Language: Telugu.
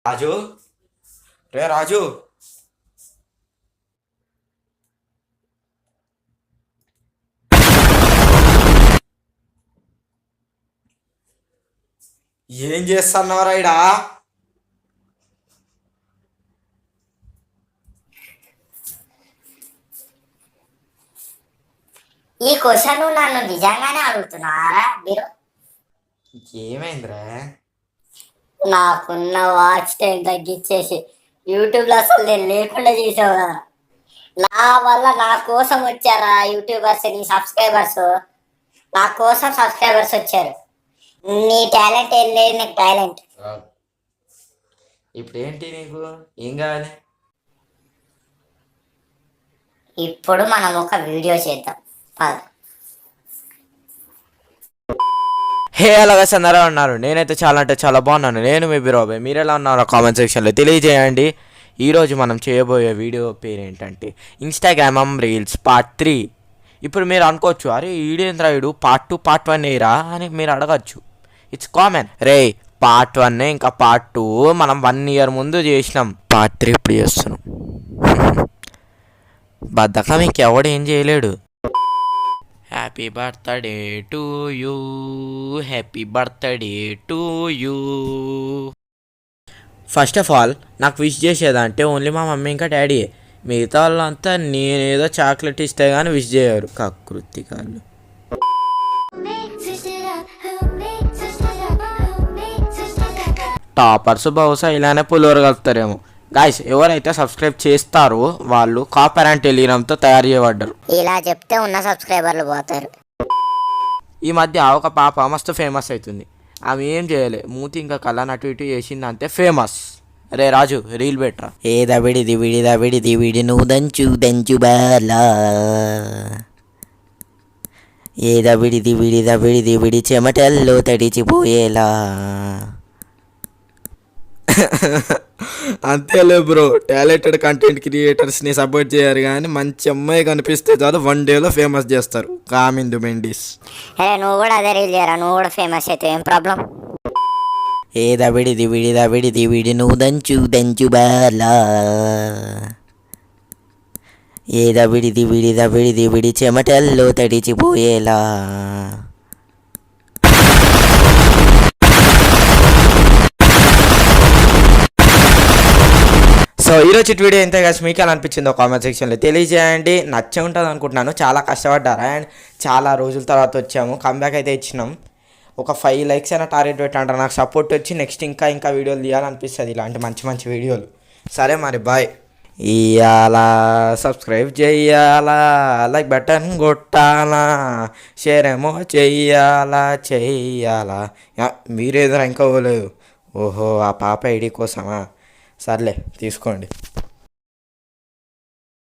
రాజు, రే రాజు, ఏం చేస్తున్నావురా ఇడా? ఈ క్వశ్చన్ నన్ను నిజంగానే అడుగుతున్నారా మీరు? ఏమైందిరా? నాకున్న వాచ్ టైం తగ్గించేసి యూట్యూబ్లో అసలు నేను లేకుండా చేసావు కదా. నా వల్ల నా కోసం వచ్చారా యూట్యూబర్స్, నీ సబ్స్క్రైబర్స్ నా కోసం సబ్స్క్రైబర్స్ వచ్చారు. నీ టాలెంట్ ఏం లేదు, నీకు టాలెంట్. ఇప్పుడు ఏంటి నీకు ఏం కావాలి? ఇప్పుడు మనం ఒక వీడియో చేద్దాం. పద. హే అలాగే అందరూ ఉన్నారు. నేనైతే చాలా అంటే చాలా బాగున్నాను. నేను మీ బిరోబాయ్. మీరు ఎలా ఉన్నారో కామెంట్ సెక్షన్లో తెలియజేయండి. ఈరోజు మనం చేయబోయే వీడియో పేరు ఏంటంటే ఇన్స్టాగ్రామ్ రీల్స్ పార్ట్ 3. ఇప్పుడు మీరు అనుకోవచ్చు, అరే ఈడేంద్రా ఈడు పార్ట్ 2 పార్ట్ 1 వేయరా అని మీరు అడగచ్చు. It's common. రే పార్ట్ 1 ఇంకా పార్ట్ 2 మనం 1 year ముందు చేసినాం. పార్ట్ 3 ఇప్పుడు చేస్తున్నాం. బద్దకం ఇంకెవడు ఏం చేయలేడు. Happy birthday to you, happy birthday to you. First of all నాకు విష్ చేసేదంటే ఓన్లీ మా మమ్మీ ఇంకా డాడీయే. మిగతా వాళ్ళంతా నేనేదో చాక్లెట్ ఇస్తే కానీ విష్ చేయరు. కకృతికాళ్ళు. టాపర్స్ బహుశా ఇలానే పులిహోర కలుపుతారేమో. గాయస్, ఎవరైతే సబ్స్క్రైబ్ చేస్తారో వాళ్ళు కాపర్ అండ్ టెలిగ్రామ్తో తయారు చేయబడ్డారు. ఇలా చెప్తే ఉన్న సబ్స్క్రైబర్లు పోతారు. ఈ మధ్య ఒక పాప మస్తు ఫేమస్ అవుతుంది. ఆమె ఏం చేయలే, మూతి ఇంకా కళ్ళని అటు ఇటు చేసింది అంతే ఫేమస్. రే రాజు, రీల్ బెట్రా. ఏ దబిడి దివిడి దబిడి దివిడి నువ్వు దంచు దంచు బాలా, ఏ దబిడి దివిడి దబిడి దివిడి చెమటల్లో తడిచిపోయేలా. అంతేలే బ్రో, టాలెంటెడ్ కంటెంట్ క్రియేటర్స్ని సపోర్ట్ చేయరు కానీ మంచి అమ్మాయి కనిపిస్తే చాలు 1 dayలో ఫేమస్ చేస్తారు. కామిందు మెండిస్. నువ్వు కూడా అదే రీల్ చేయరా, నువ్వు కూడా ఫేమస్ అయితే ఏం ప్రాబ్లం? ఏ దబిడి దివిడి దబిడి దివిడి నువ్వు దంచు దంచు బాలా, ఏ దబిడి దివిడి దబిడి దివిడి చెమటల్లో తడిచిపోయేలా. సో ఈరోజు వీడియో ఎంత కలిసి మీకు ఎలా అనిపించిందో కామెంట్ సెక్షన్లో తెలియజేయండి. నచ్చే ఉంటుంది అనుకుంటున్నాను. చాలా కష్టపడ్డారా అండ్ చాలా రోజుల తర్వాత వచ్చాము. కంబ్యాక్ అయితే ఇచ్చినాం. ఒక 5 likes అయినా టార్గెట్ పెట్టంటారు. నాకు సపోర్ట్ వచ్చి నెక్స్ట్ ఇంకా వీడియోలు తీయాలనిపిస్తుంది, ఇలాంటి మంచి వీడియోలు. సరే మరి బాయ్. ఇయాలా సబ్స్క్రైబ్ చెయ్యాలా, లైక్ బటన్ కొట్టాలా, షేర్ ఏమో చెయ్యాలా. మీరేదరా ఇంకా పోలేదు? ఓహో, ఆ పాప ఐడి కోసమా? సర్లే తీసుకోండి.